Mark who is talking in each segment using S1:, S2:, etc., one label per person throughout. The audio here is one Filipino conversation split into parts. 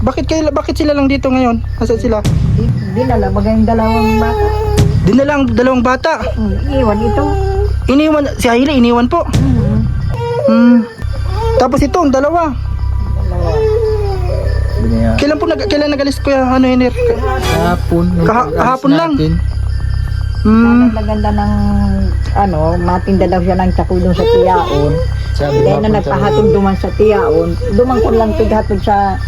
S1: Bakit sila lang dito ngayon? Nasaan sila?
S2: Dinala bagay yung dalawang bata.
S1: Dinala ang dalawang bata.
S2: Iwan ito.
S1: Iniwan, si Hailey iniwan po. Tapos ito, ang dalawa. Kailan nagalis ko yung Hiner?
S3: Kahapon.
S1: Kahapon lang.
S2: Naganda ng matinda daw siya ng tsako doon sa Tiyaon. Dahil na nagpahatod duman sa Tiyaon, duman ko lang tighatod sa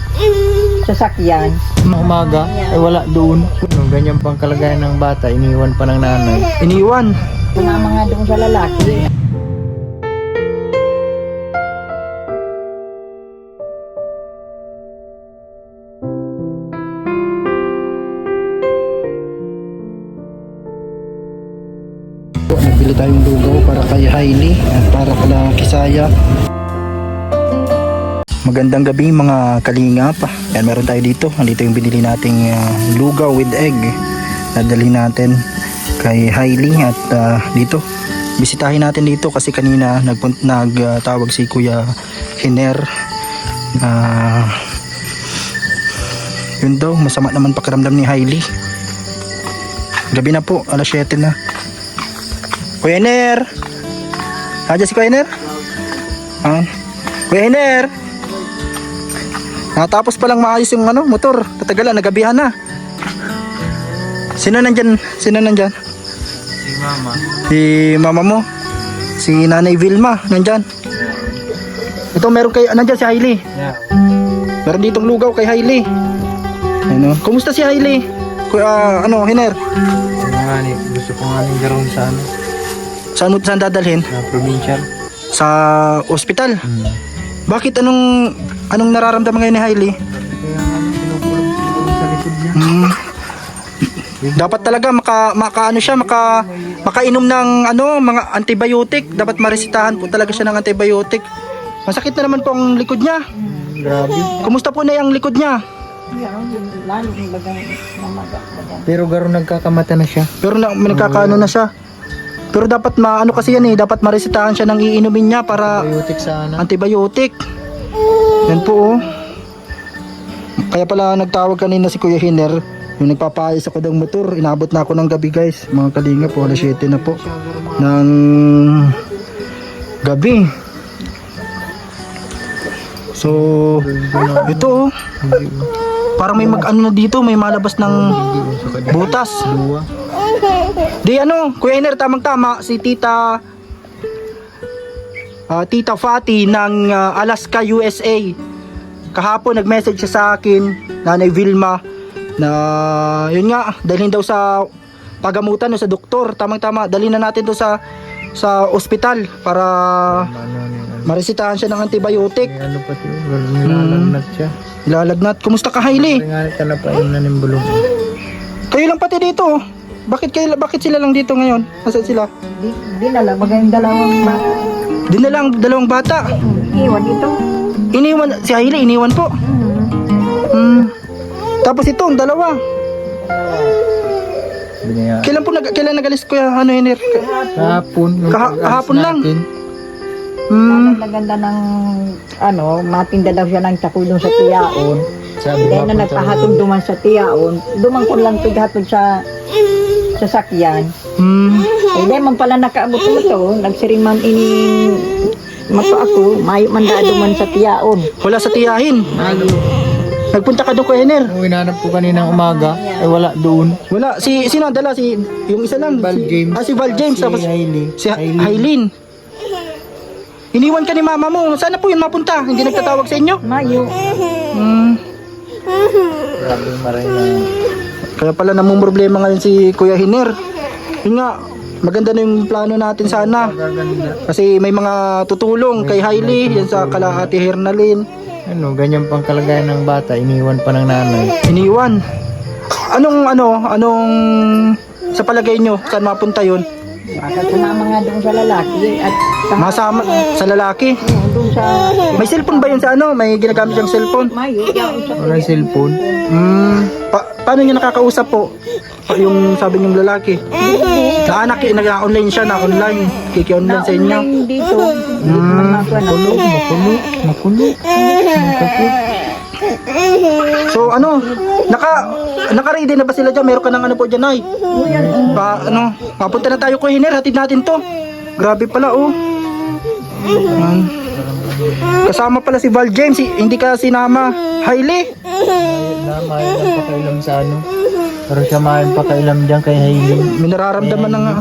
S2: sasakyan.
S3: Umaga, ay wala doon. Ganyan pang kalagayan ng bata, iniwan pa ng nanay.
S1: Iniwan.
S2: Sumama nga doon sa lalaki.
S1: Nagbili tayong lugaw para kay Hailey at para kala Kisaya. Magandang gabi mga kalingap. Yan, meron tayo dito. Andito yung binili nating lugaw with egg. Nadalhin natin kay Hailey at dito. Bisitahin natin dito kasi kanina nagtawag si Kuya Hiner. Yun daw, masama naman pakiramdam ni Hailey. Gabi na po, alas 7 na. Kuya Hiner! Nandiyan si Kuya Hiner? Kuya Hiner! Natapos palang maayos yung motor. Tatagalan, nagabihan na. Sino nandyan?
S3: Si Mama.
S1: Si mama mo? Si Nanay Vilma, nandyan? Ito meron nandyan si Hailey.
S3: Yeah.
S1: Meron ditong lugaw kay Hailey. Kumusta si Hailey? Kuya, Hiner?
S3: Gusto ko nga ng garoon sa
S1: Saan dadalhin?
S3: sa provincial.
S1: Sa ospital? Bakit anong nararamdaman ngayon ni Hailey?
S3: Kaya nga pinupulong sa likod niya.
S1: Dapat talaga makainom ng mga antibiotic. Dapat maresitahan po talaga siya ng antibiotic. Masakit na naman po ang likod niya.
S3: Grabe.
S1: Kumusta po na yung likod niya?
S2: Lalo yung bagay namaga.
S3: Pero garoon nagkakamata na siya.
S1: Pero nagkakaano na siya. Pero dapat kasi yan dapat maresitahan siya ng iinumin niya para
S3: Biotic sana.
S1: antibiotic. Yan po Kaya pala nagtawag kanina si Kuya Hiner. Yung nagpapayos ako ng motor. Inabot na ako ng gabi guys. Mga kalinga po. Alas 7 na po. Ng gabi. So, ito parang may na dito. May malabas ng butas. Di Kuya Hiner, tamang-tama. Si Tita Fati ng Alaska, USA. Kahapon nag-message siya sa akin, Nanay Vilma, na yun nga, dalhin daw sa pagamutan o sa doktor. Tamang-tama, dalhin na natin doon sa ospital para maresitahan siya ng antibiotic.
S3: Ano pa siya? Nilalagnat siya.
S1: Ilalagnat. Kumusta ka, Hailey?
S3: Ngalit ka na pa yung nanimbulong.
S1: Kayo lang pati dito. Bakit sila lang dito ngayon? Nasaan sila?
S2: Dinala bagay yung dalawang bata.
S1: Dinala ang dalawang bata.
S2: Iwan ito.
S1: Iniwan, si Hailey iniwan po. Tapos ito, ang dalawa. Kailan nagalis ko yung Hiner?
S3: Kahapon.
S1: Kahapon lang.
S2: Naganda ng matinda daw siya ng tsako doon sa Tiyaon. Dahil na nagpahatod duman sa Tiyaon, duman ko lang tighatod sa sasakyan. Dahil man pala nakaabot mo ito, nagsiriman mato ako, mayo man duman sa Tiyaon.
S1: Wala sa tiyahin. Nagpunta ka doon Kuya Hiner?
S3: Hinanap ko kaninang umaga, ay wala doon.
S1: Wala. Sino ang dala? Yung isa lang.
S3: Val James.
S1: Si Val James.
S3: Si Hailey.
S1: Si Hailey. Iniwan ka ni mama mo. Sana po yun mapunta. Hindi nagtatawag sa inyo?
S2: Mayo.
S3: Grabe maray na.
S1: Kaya pala namumroblema ngayon si Kuya Hiner. Yun nga, maganda na yung plano natin sana. Kasi may mga tutulong kay Hailey, yan sa kala Ate Hernalyn.
S3: Ganyan pang kalagayan ng bata, iniwan pa ng nanay.
S1: Iniwan. Anong sa palagay nyo, saan mapunta yun?
S2: Bakit sumama nga doon sa lalaki at
S1: Masama sa lalaki?
S2: doon sa
S1: May cellphone ba yun sa May ginagamit siyang cellphone?
S2: Mayo.
S3: Walang cellphone.
S1: Paano niya nakakausap po? Yung sabi niyong lalaki. Nag-online siya, na-online. Kiki-online sa inyo.
S2: Online dito.
S3: Makulo.
S1: So ano, naka-ready na ba sila dyan? Meron ka ng ano po dyan, Nay? Mapunta na tayo ko, Hiner. Hatid natin to. Grabe pala, oh. Yan. Kasama pala si Val James, hindi ka sinama. Hailey.
S3: Mayan ang pakailam sa ano. Pero siya mayan pakailam dyan kay Hailey.
S1: May nararamdaman na nga.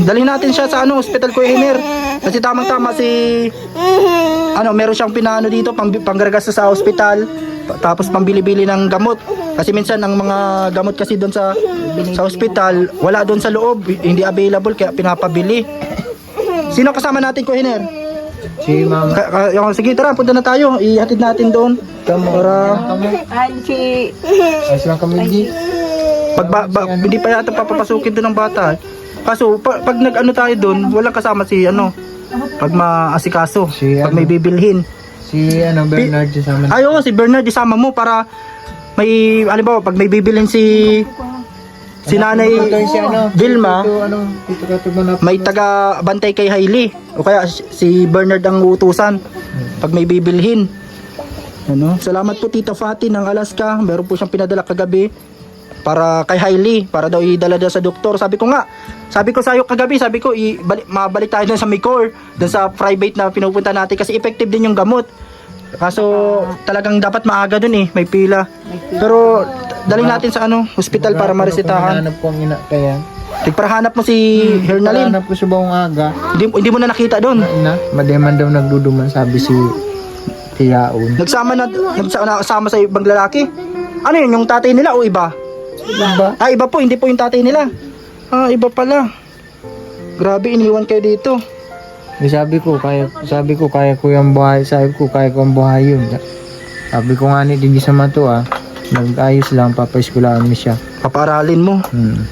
S1: Dalhin natin siya sa hospital ko, Hiner. Kasi tamang-tama meron siyang pinaano dito, panggargas sa hospital. Tapos pambili-bili ng gamot. Kasi minsan ang mga gamot kasi doon sa hospital, wala doon sa loob, hindi available kaya pinapabili. Sino kasama natin ko, Hiner?
S3: Si Mama.
S1: Sige, tara, punta na tayo. Ihatid natin doon. Para
S3: Ayos lang kami di.
S1: hindi pa yata papapasukin doon ng bata. Kaso pag nag-ano tayo doon, walang kasama si pag maasikaso, pag may bibilhin.
S3: Si Bernard sa amin.
S1: Ay, oo, si Bernard isama mo para may pag may bibilhin si Nanay Vilma, may taga bantay kay Hailey o kaya si Bernard ang uutusan pag may bibilhin. Salamat po Tita Fati ng Alaska. Meron po siyang pinadala kagabi para kay Hailey, para daw idala sa doktor. Sabi ko sa iyo kagabi, mabalik tayo doon sa Micor, doon sa private na pinupunta natin kasi effective din yung gamot. Kaso talagang dapat maaga doon may pila. Pero dalhin natin sa hospital para maresetahan.
S3: Hanap ko ang ina kaya.
S1: Tigparahanap mo si Hernalyn.
S3: Hanap ko sa buong aga.
S1: Hindi mo na nakita doon.
S3: Mademan daw nagduduman sabi si Tiyaon.
S1: Nagsama sa ibang lalaki. Ano yun, yung tatay nila o iba?
S3: Iba?
S1: Iba po, hindi po yung tatay nila. Iba pala. Grabe, iniwan kayo dito.
S3: Sabi ko kaya ko yung buhay. Sabi ko kaya ko ang buhay yun. Sabi ko nga ni hindi sa mato nag-ayos lang, papaiskulaan mo siya.
S1: Papaaralin mo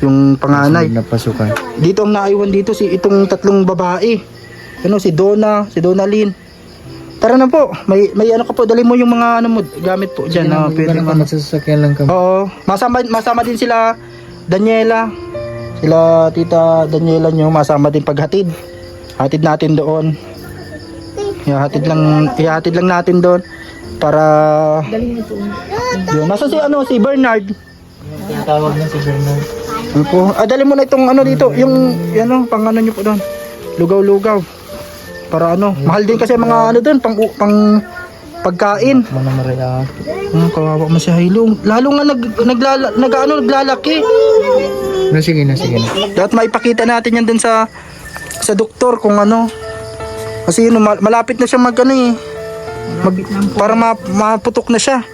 S1: yung panganay.
S3: Napasukan.
S1: Dito ang naiwan dito itong tatlong babae. Si Donna, si Donalyn. Tara na po. May ka po, dali mo yung mga mo gamit po diyan na pwede mo.
S3: Masasakyan lang kami.
S1: Oo, masama din sila Daniela. Sila Tita Daniela nyo, masama din paghatid. Hatid natin doon. Ihatid lang natin doon para yun. Nasa si Bernard.
S3: Yung tawag na si Bernard.
S1: Po. Dali mo na itong dito, yung pang nyo po doon. Lugaw-lugaw. Para mahal din kasi mga doon, pang pagkain.
S3: Mga maraya.
S1: Kawawa mo si Hailey. Lalo nga naglalaki.
S3: Sige na.
S1: Dapat maipakita natin yan dun sa doktor kung kasi malapit na siya para maputok na siya.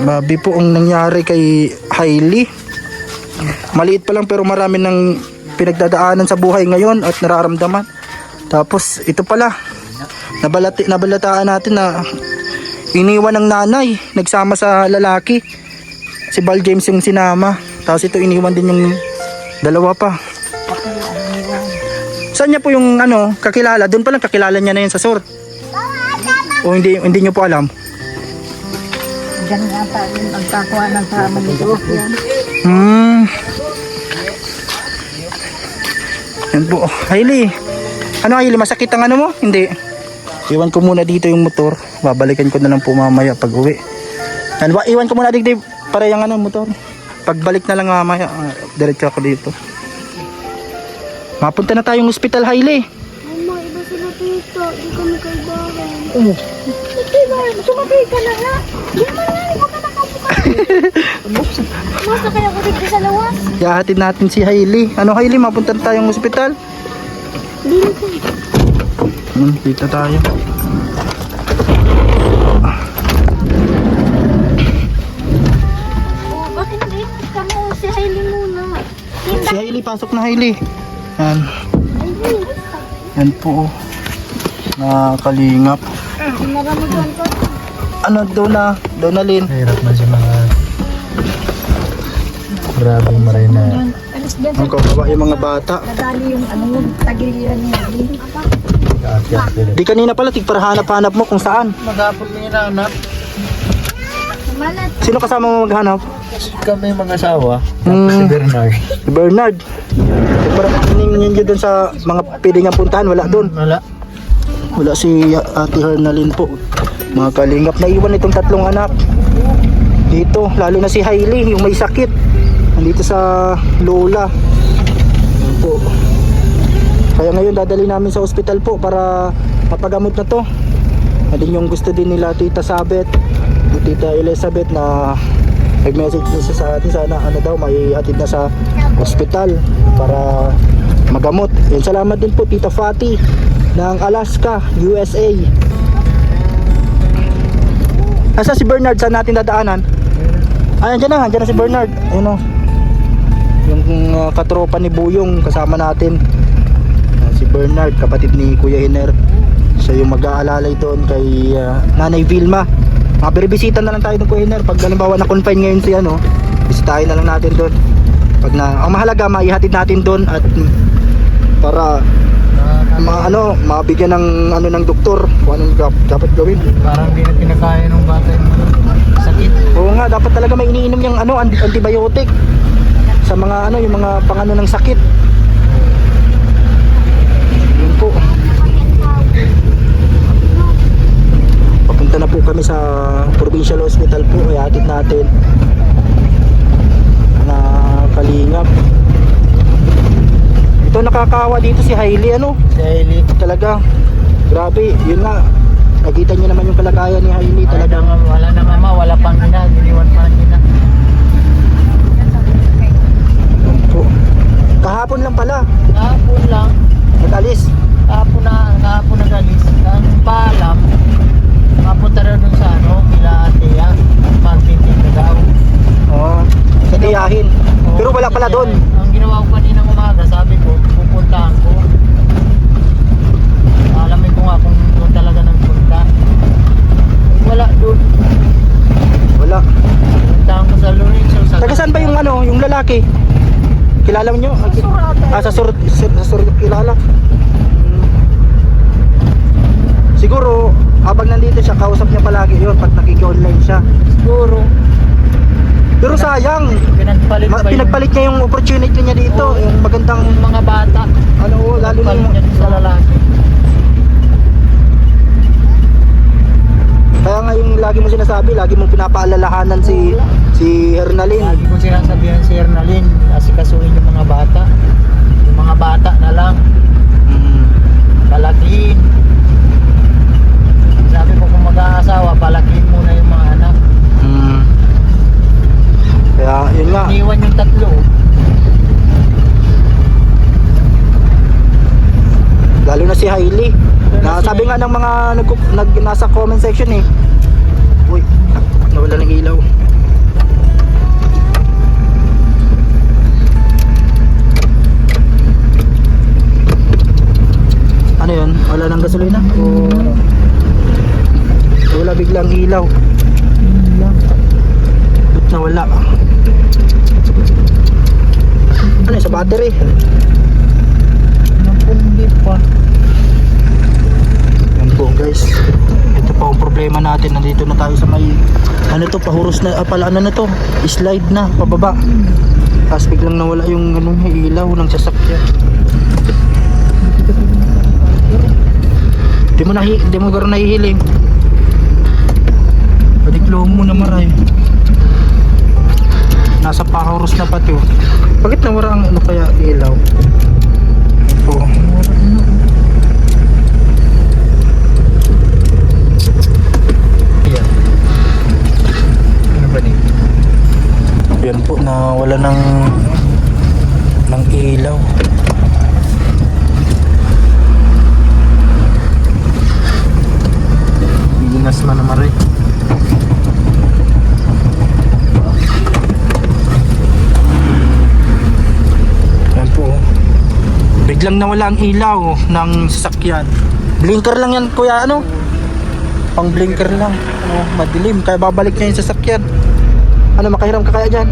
S1: Babi po ang nangyari kay Hailey. Maliit pa lang pero marami ng pinagdadaanan sa buhay ngayon at nararamdaman. Tapos ito pala, nabalataan natin na iniwan ng nanay, nagsama sa lalaki. Si Val James yung sinama. Tapos ito iniwan din yung dalawa pa. Saan niya po yung kakilala? Doon pa lang kakilala niya na yun sa Sur. O hindi niyo po alam?
S2: Diyan nga pa ang kakuha ng sama nito.
S1: Yan po. Hailey. Hailey, masakit ang mo? Hindi. Iwan ko muna dito yung motor. Babalikan ko na lang po mamaya pag uwi. Iwan ko muna dito para yung motor. Pagbalik na lang mamaya, diretso ako dito. Mapunta na tayong hospital, Hailey.
S4: Mama, iba sila tito. Di kami kaibaran. Sumabay ka na nga. Di man nga, huwag ka nakabuka. Masa kaya ko dito sa lawas?
S1: Ihahatid natin si Hailey. Hailey, mapunta na tayong hospital.
S4: Dito.
S1: Dito tayo.
S4: Bakit dito ka mo? Si Hailey muna.
S1: Si Hailey, pasok na Hailey. Yan po. Nakalingap.
S4: Naramudan ko.
S1: Donalyn.
S3: Hirap man sa mga grabing maray na.
S1: Ang kawawa yung mga bata.
S2: Nadali yung tagiliran niya.
S1: Di kanina pala, tigparahanap-hanap mo kung saan.
S3: Maghapon mo yung hanap.
S1: Sino kasama mo maghanap?
S3: Kami mag-asawa. Tapos si Bernard.
S1: Si Bernard. Tigparahanap nyo doon sa mga pwede nga puntahan. Wala doon.
S3: Wala.
S1: Wala si Ate Hernalyn po. Mga kalingap, naiwan itong tatlong anak dito, lalo na si Hailey, yung may sakit, nandito sa lola. Yan po. Kaya ngayon dadali namin sa ospital po para mapagamot na to. Din yung gusto din nila Tita Sabet, Tita Elizabeth, na nag-message din siya sa atin, sana ano daw may atid na sa ospital para magamot. Yan, salamat din po Tita Fati ng Alaska, USA. Asa si Bernard, saan natin dadaanan? Ay, andyan na si Bernard. Ayun o. Yung katropa ni Buyong kasama natin. Si Bernard, kapatid ni Kuya Hiner. Siya yung mag-aalalay doon kay Nanay Vilma. Mabibisita na lang tayo ng Kuya Hiner. Pag halimbawa na-confine ngayon si ano, bisitahin na lang natin doon. Pag na, ang mahalaga, maihatid natin doon at para mabigyan ng ano ng doktor kung anong dapat gawin.
S3: Parang di na pinakaya ng bata yung sakit.
S1: Oo nga, dapat talaga may iniinom yung ano, antibiotic sa mga ano, yung mga pangano ng sakit. Yun po. Papunta na po kami sa Provincial Hospital po, kaya atid natin na kalingap. Ito nakakawa dito si Hailey, ano?
S3: Si Hailey.
S1: Talaga, grabe, yun nga. Nakita niyo naman yung kalagayan ni Hailey talaga.
S3: Wala na mama, wala pang ina, diniwan pa ng ina.
S1: Po. Kahapon lang pala,
S3: Kahapon lang,
S1: nag-alis.
S3: kahapon nag-alis. Ang paalam, mapunta rin dun sa ano, kila Atea, pag-tintin na daw.
S1: Oo, sa tiyahin. Pero wala pala doon.
S3: Ang ginawa ko kaninang umaga, sabi ko, pupuntahan ko. Alamin ko nga kung doon talaga nagpunta. Wala doon.
S1: Wala.
S3: Puntahan ko sa Lorenzo.
S1: Taga saan ba yung ano, yung lalaki? Kilala mo nyo? Sa Surat kilala. Siguro, habang nandito siya, kausap niya palagi yun pag nakiki-online siya.
S3: Siguro.
S1: Pero sayang,
S3: Pinagpalit pa
S1: pinagpalit niya yung opportunity niya dito,
S3: Oo.
S1: yung magandang
S3: yung mga bata.
S1: ano, lalo na
S3: Pinagpalit
S1: yung
S3: niya sa lalaki.
S1: kaya nga yung lagi mo sinasabi, lagi mong pinapaalalahanan si Hernalyn.
S3: Lagi ko sinasabihan si Hernalyn, kasi kasuhin yung mga bata. Yung mga bata na lang, palakihin. Sabi ko kung mag-aasawa, palakihin muna yung mga anak.
S1: Kaya yun nga,
S3: Iniwan yung tatlo.
S1: lalo na si Hailey. Na, sabi nga ng mga nasa comment section eh. Uy, nawala ng ilaw. Ano yun? Wala nang gasolina? O ano? Wala biglang ilaw. Ba't nawala? Ano yun, sa battery?
S3: Napundi pa.
S1: Yan po guys, ito pa ang problema natin. Nandito na tayo sa may ano to, pahuros na pala, ano na to, slide na pababa. Tapos biglang nawala yung ano, ilaw ng sasakyan. Di mo garo nahihiling. Padiklo mo na maray. Nasa pahuros na pati oh. Bakit nawala ang ano kaya ilaw? Ito. Yan po, na wala ng ilaw.
S3: Binas man naman rin.
S1: Yan po, biglang nawala ang ilaw ng sasakyan. Blinker lang yan kuya, ano? Pang blinker lang. Oh, madilim, kaya babalik niya yung sasakyan. Ano, makahiram ka kaya dyan?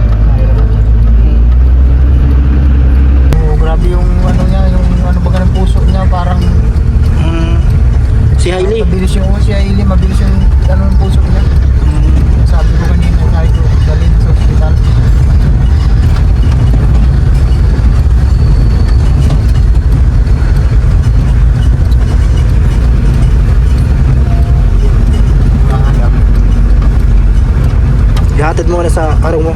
S3: Oh, grabe yung ano niya, yung ano baga ng puso niya, parang
S1: Si Hailey.
S3: mabilis yung si Hailey, mabilis yung ano ng puso niya. Sabi ko kanina, kahit ko dalhin sa ospital.
S1: Ihatid mo na sa araw mo.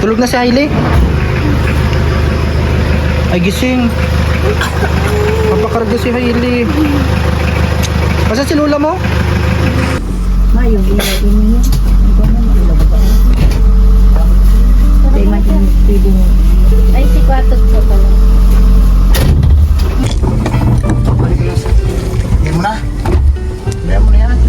S1: Tulog na si Hailey? Ay, gising. Papakarga si Hailey. Masa si Lola mo?
S2: Yung ilaw ini yun. Ikaw na ilaw ba? Kaya man yung pwede mo.
S4: Ay, si Kwatot po pala.
S3: Hindi mo na. Hindi mo na yan.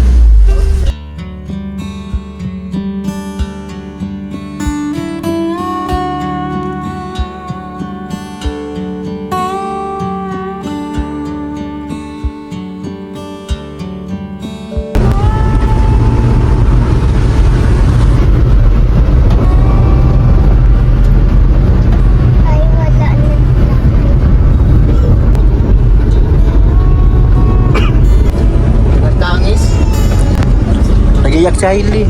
S4: Ay, wala na.
S3: Nagtangis.
S1: Nagiyak si Hailey.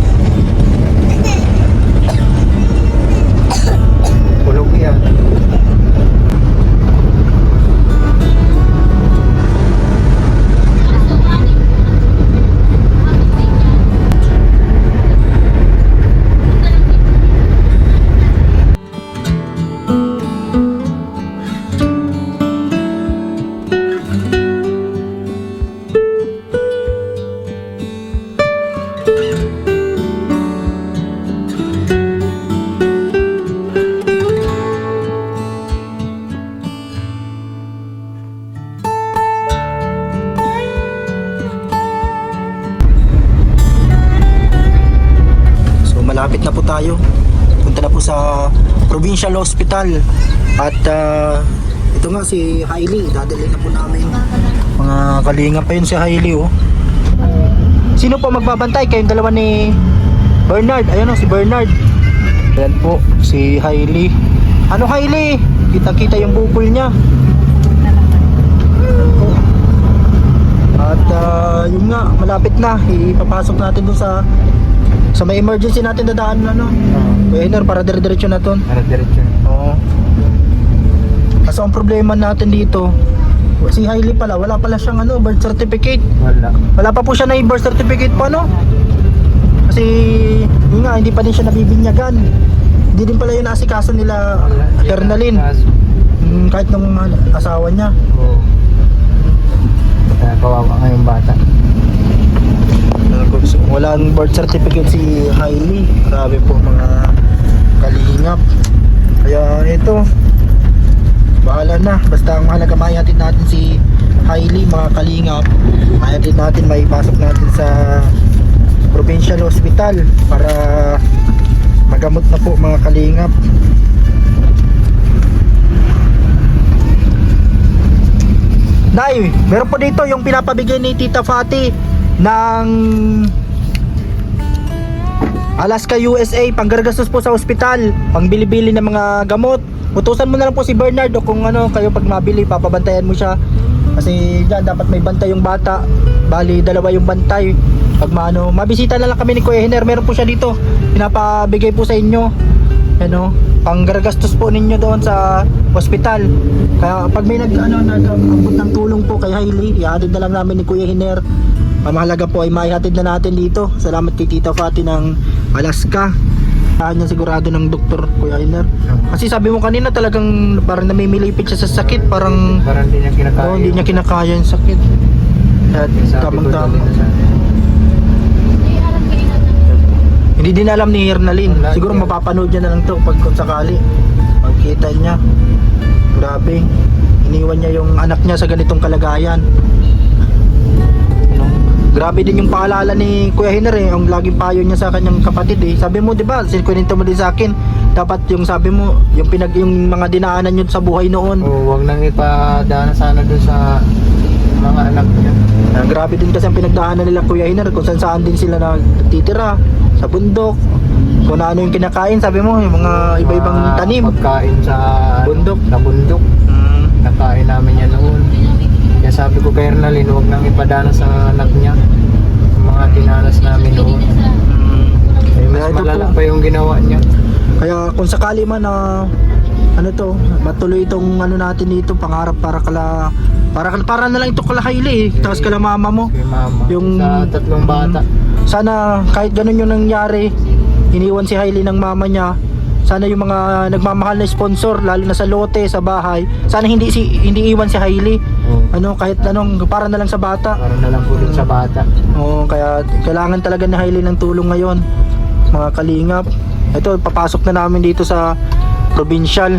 S3: Kulog yan.
S1: So malapit na po tayo. Punta na po sa Provincial Hospital. At ito nga si Hailey. Dadalhin na po namin. Mga kalinga pa yun si Hailey, oh. Sino po magbabantay? Kayong dalawa ni Bernard. Ayun, oh, si Bernard. Ayan po, si Hailey. Ano, Hailey? Kita-kita yung bukol niya. At yun nga, malapit na. Ipapasok natin dun sa may emergency natin dadaan na, no? Kuya Hiner, para dire-diretso na ton.
S3: Para diretso.
S1: Oo. Kaso ang problema natin dito, si Hailey pala, wala pala siyang birth certificate.
S3: Wala.
S1: Wala pa po siya na birth certificate pa, no? Kasi yun nga, hindi pa din siya nabibinyagan. Hindi din pala yun asikaso nila Hernalyn. Kahit nung asawa niya.
S3: Oo. Kaya kawawa nga yung bata.
S1: Walang birth certificate si Hailey. Grabe po mga kalingap. Kaya ito, bahala na. Basta ang mahalaga maihatid natin si Hailey, mga kalingap. Maihatid natin, maipasok natin sa Provincial Hospital para magamot na po, mga kalingap. Nay, meron po dito yung pinapabigay ni Tita Fati ng Alaska USA, panggargastos po sa ospital, pangbili-bili ng mga gamot. Utusan mo na lang po si Bernard, o kung kayo pag mabili, papabantayan mo siya. Kasi dyan dapat may bantay yung bata. Bali, dalawa yung bantay. Pag mabisita na lang kami ni Kuya Hiner, meron po siya dito, pinapabigay po sa inyo. Panggargastos po ninyo doon sa ospital. Kaya pag may nag-abot ng tulong po kay Hailey, ihatid na lang namin ni Kuya Hiner. Ang mahalaga po ay maihatid na natin dito. Salamat kay Tita Fati ng Alaska. Yan sigurado ng doktor, Kuya Hiner. Kasi sabi mo kanina talagang parang namimilipit siya sa sakit. Parang
S3: hindi niya kinakaya.
S1: hindi niya kinakaya yung sakit. At tamang-tama. Hindi din alam ni Hernalyn. Siguro mapapanood niya na lang to pag kung sakali. Pagkita niya. Grabe. Iniwan niya yung anak niya sa ganitong kalagayan. Grabe din yung paalala ni Kuya Hiner, ang laging payo niya sa kanyang kapatid Sabi mo, 'di ba? Sinukwento mo din sa akin, dapat yung sabi mo, yung mga dinaanan niyo sa buhay noon.
S3: Wag nang ipadaan sana doon sa mga anak niya.
S1: Grabe din kasi ang pinagdaanan nila, Kuya Hiner, kung saan din sila nagtitira, sa bundok. Kung ano yung kinakain, sabi mo, yung mga iba-ibang tanim.
S3: Pagkain sa
S1: Bundok.
S3: Sa bundok. Nakain namin yan noon. Kaya sabi ko kay Hernalyn, huwag nang ipadana sa anak niya yung mga tinanas namin noon. Mas
S1: Kaya ito
S3: malala
S1: po.
S3: pa yung ginawa niya.
S1: Kaya kung sakali man na ano to, matuloy itong ano natin dito, pangarap para na lang ito kala Hailey, tapos kala mama mo.
S3: Kay mama.
S1: Yung-
S3: Sa tatlong bata.
S1: Sana kahit ganun yung nangyari, iniwan si Hailey ng mama niya. Sana yung mga nagmamahal na sponsor, lalo na sa lote, sa bahay, sana hindi iwan si Hailey.
S3: Oo.
S1: Ano, kahit anong, para na lang sa bata.
S3: Para na lang po dun sa bata.
S1: Oo, kaya kailangan talaga ni Hailey ng tulong ngayon, mga kalingap. Ito, papasok na namin dito sa provincial.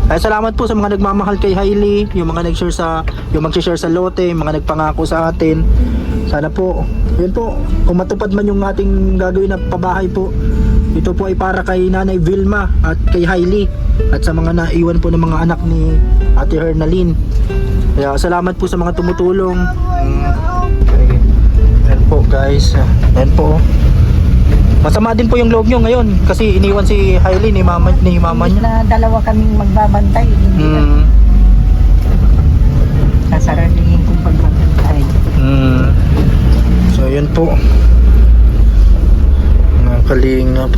S1: Kaya salamat po sa mga nagmamahal kay Hailey, yung mga mag-share sa lote, yung mga nagpangako sa atin. Sana po, yun po, kung matupad man yung ating gagawin na pabahay po, ito po ay para kay Nanay Vilma at kay Hailey at sa mga naiwan po ng mga anak ni Ate Hernaline. Kaya salamat po sa mga tumutulong. Yan po guys, yan po. Masama din po yung loob nyo ngayon kasi iniwan si Hailey ni mama niya.
S2: Na dalawa kaming magbabantay. Hindi na
S1: Mm.
S2: sasaralihin kong pagbabantay.
S1: So yun po, mga kalingap,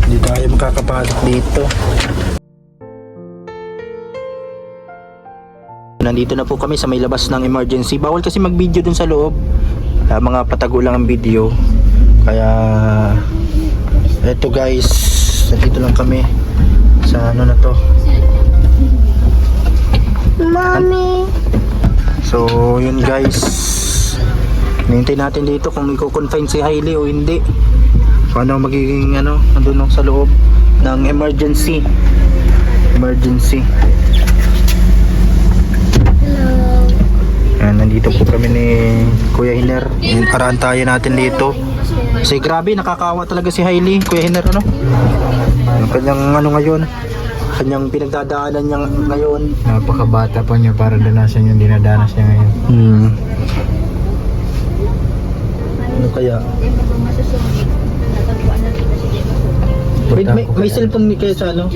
S1: hindi tayo makakapasok dito. Nandito na po kami sa may labas ng emergency. Bawal kasi mag-video dun sa loob, mga patago lang ang video. Kaya eto guys, nandito lang kami sa ano na to.
S4: Mommy.
S1: So yun guys, hinihintay natin dito kung i-confine si Hailey o hindi. Paano magiging ano, nandun sa loob ng emergency. Yan, nandito po kami ni Kuya Hiner. Yung karantayan natin dito. Kasi grabe, nakakawa talaga si Hailey, Kuya Hiner, ano? Yung kanyang ano ngayon, kanyang pinagdadaanan niya ngayon.
S3: Napakabata pa niya para danasan yung dinadanas niya ngayon.
S1: Ano kaya? May cellphone ni kayo sa ano?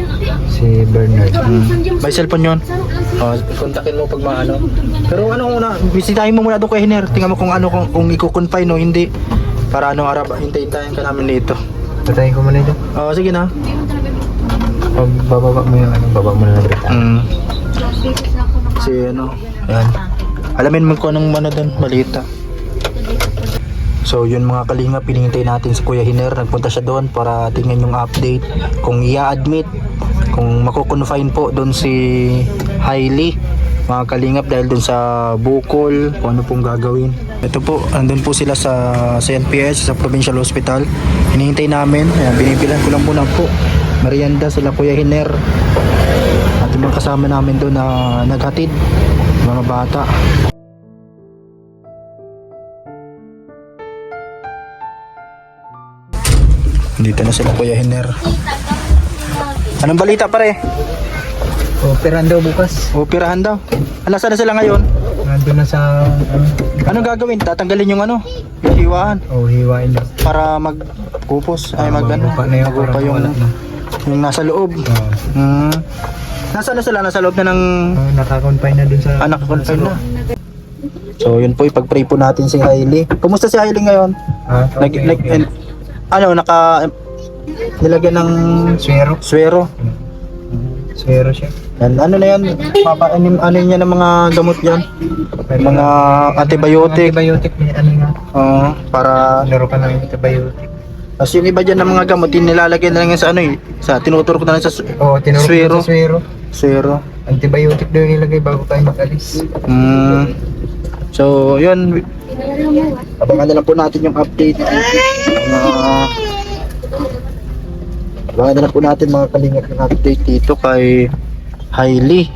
S3: Si Bernard.
S1: May cellphone yun? Kontakin mo pag maano. Pero ano muna, bisitahin mo muna doon kay Hiner. Tingnan mo kung ano, kung i-confine o hindi. Para anong araw, hintayin ka namin dito.
S3: Patayin ko muna ito.
S1: Sige na.
S3: Pag bababa mo yung ano, baba mo na ng Brita.
S1: Si ano, yan. Alamin mo kung anong ano doon, balita. So yun mga kalingap, pinihintay natin si Kuya Hiner. Nagpunta siya doon para tingnan yung update. Kung i-admit, kung mako-confine po doon si Hailey, mga kalingap, dahil doon sa bukol, kung ano pong gagawin. Ito po, andun po sila sa NPS, sa Provincial Hospital. Hinihintay namin. Ayan, binibilan ko lang muna po merienda sila Kuya Hiner at yung mga kasama namin doon na naghatid, mga bata. Dito na sila Kuya Hiner. Anong balita pare?
S3: Operan daw bukas.
S1: Operahan daw. Nasaan na sila ngayon?
S3: Nandun na sa
S1: Anong gagawin? Tatanggalin yung ano? Yung hiwaan
S3: hiwain daw.
S1: para magkupos ay ano?
S3: Magupa na yun,
S1: Magupa
S3: para
S1: yung
S3: mawala na.
S1: yung nasa loob. Nasaan na sila? Nasa loob na ng
S3: Naka-confine na dun sa
S1: anak confine na. So yun po, ipag-pray po natin si Hailey. Kumusta si Hailey ngayon? Nilagyan ng
S3: Swero.
S1: swero.
S3: Swero siya.
S1: Yan, ano na yan? Ano niya ng mga gamot yan? Mga antibiotic.
S3: Antibiotic. Ano nga.
S1: Para
S3: Laro ka ng antibiotic.
S1: tapos yung iba dyan ng mga gamot, nilalagyan na lang yan sa ano sa tinuturok na lang sa
S3: Tinuro
S1: swero.
S3: ko sa swero.
S1: Swero.
S3: Antibiotic daw yung nilagay bago tayo mag-alis.
S1: So, yun. Abangan na lang po natin yung update. Abangan na lang po natin mga kalingap yung update dito kay Hailey.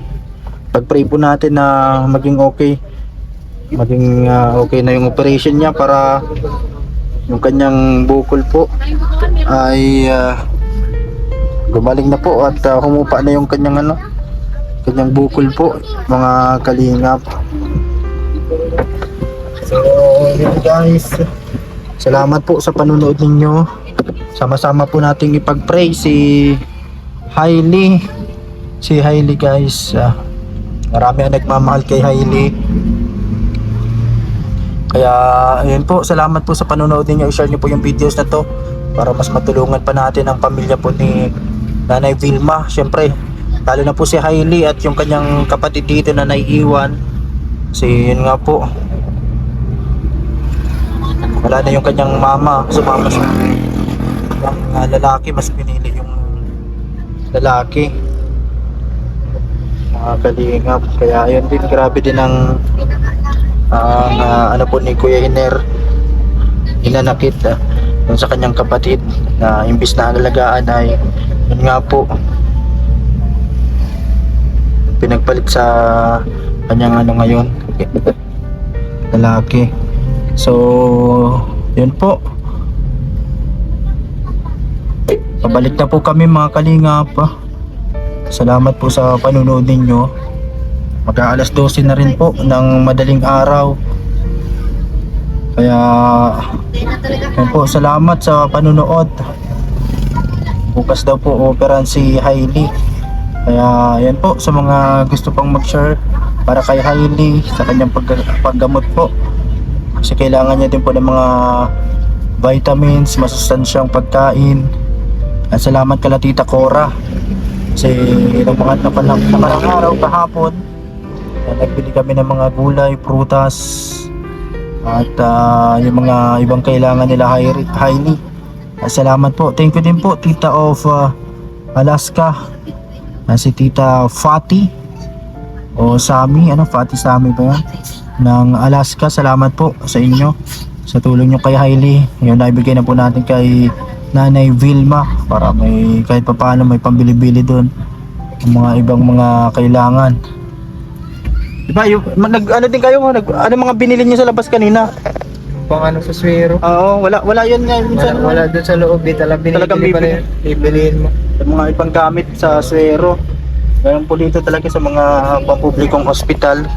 S1: Pag-pray po natin na maging okay. Maging okay na yung operation niya para yung kanyang bukol po ay gumaling na po at humupa na yung kanyang kanyang bukol po, mga kalingap. So yun guys, salamat po sa panunood ninyo. Sama-sama po nating ipag-pray si Hailey guys. Marami ang nagmamahal kay Hailey. Kaya ayun po, salamat po sa panonood ninyo. I-share niyo po yung videos na to para mas matulungan pa natin ang pamilya po ni Nanay Vilma, syempre lalo na po si Hailey at yung kanyang kapatid dito na naiiwan. Kasi yun nga po, wala na yung kanyang mama, sumama siya. Yung lalaki, mas pinili yung lalaki, mga kalingap. Kaya yun din, grabe din ang ano po ni Kuya Iner, hinanakit dun sa kanyang kapatid na imbis na alagaan ay yun nga po, pinagpalit sa kanyang ano ngayon, lalaki. So yun po, pabalik na po kami mga kalingap. Salamat po sa panunood ninyo. Mag-aalas 12 na rin po ng madaling araw. Kaya yun po, salamat sa panunood. Bukas daw po operahan si Hailey. Kaya yan po, sa mga gusto pang mag-share para kay Hailey sa kanyang paggamot po. Kasi kailangan niya din po ng mga vitamins, masustansyang pagkain. At salamat kala Tita Cora. Kasi ilang mga nakarang araw kahapon, nagbili kami ng mga gulay, prutas, at yung mga ibang kailangan nila Hailey. Salamat po. Thank you din po Tita of Alaska, si Tita Fati o Sami, Fati Sami ba yan, ng Alaska. Salamat po sa inyo sa tulong nyo kay Hailey. Yun, naibigay na po natin kay Nanay Vilma para may kahit papaano may pambili-bili doon ng mga ibang mga kailangan. Diba, ano din kayo, ano mga binili niyo sa labas kanina?
S3: Pang ano sa swero.
S1: Oo, wala yun nga minsan.
S3: Wala doon sa loob, di
S1: Talagang
S3: bibiliin mo.
S1: Yung mga ibang gamit sa swero. Ganun po dito talaga sa mga pampublikong ospital,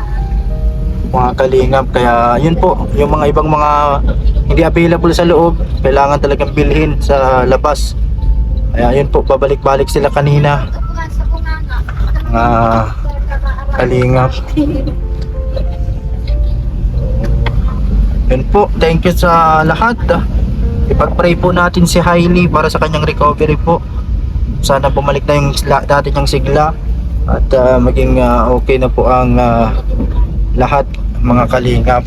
S1: mga kalingap. Kaya yun po, yung mga ibang mga hindi available sa loob, kailangan talagang bilhin sa labas. Kaya yun po, babalik-balik sila kanina, mga kalingap. Yun po, thank you sa lahat. Ipag-pray po natin si Hailey para sa kanyang recovery po. Sana bumalik na yung dati niyang sigla at maging okay na po ang lahat, mga kalingap.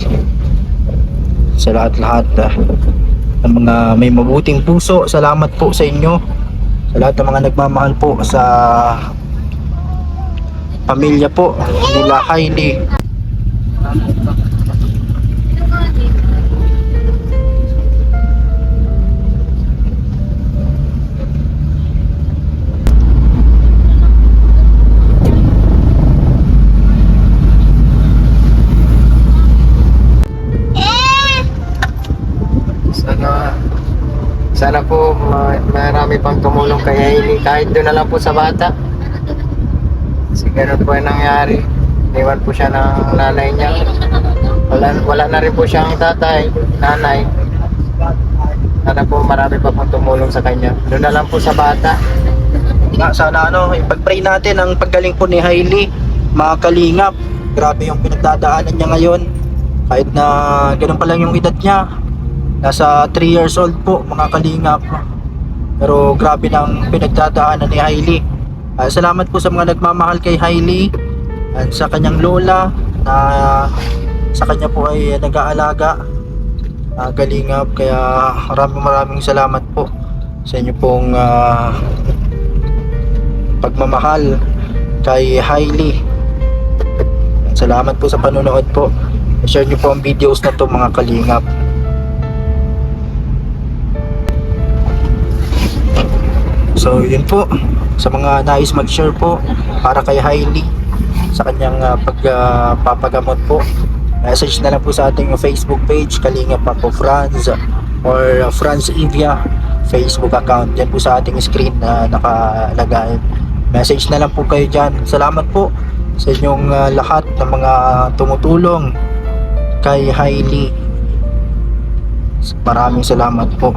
S1: Sa lahat-lahat ng mga may mabuting puso, salamat po sa inyo. Sa lahat ng mga nagmamahal po sa pamilya po nila Hailey.
S3: Sana po marami pang tumulong kay Hailey, kahit doon na lang po sa bata. Kasi ganun po yung nangyari. Iwan po siya ng nanay niya. Wala na rin po siyang tatay, nanay. Sana po marami pa pong tumulong sa kanya. Doon na lang po sa bata.
S1: Sana ipag-pray natin ang paggaling po ni Hailey, mga kalingap. Grabe yung pinagdadaanan niya ngayon. Kahit na ganun pa lang yung edad niya, nasa 3 years old po, mga kalingap. Pero grabe ng pinagdadaanan ni Hailey. Salamat po sa mga nagmamahal kay Hailey at sa kanyang lola na sa kanya po ay nag-aalaga, kalingap. Kaya maraming salamat po sa inyo pong pagmamahal kay Hailey. Salamat po sa panonood po. I-share nyo po ang videos na to, mga kalingap. So yun po, sa mga nais mag-share po para kay Hailey sa kanyang pagpapagamot po, message na lang po sa ating Facebook page, Kalingap Papo Franz, or Franz Evia Facebook account. Yan po sa ating screen na nakalagay. Message na lang po kayo dyan. Salamat po sa inyong lahat ng mga tumutulong kay Hailey. Maraming salamat po.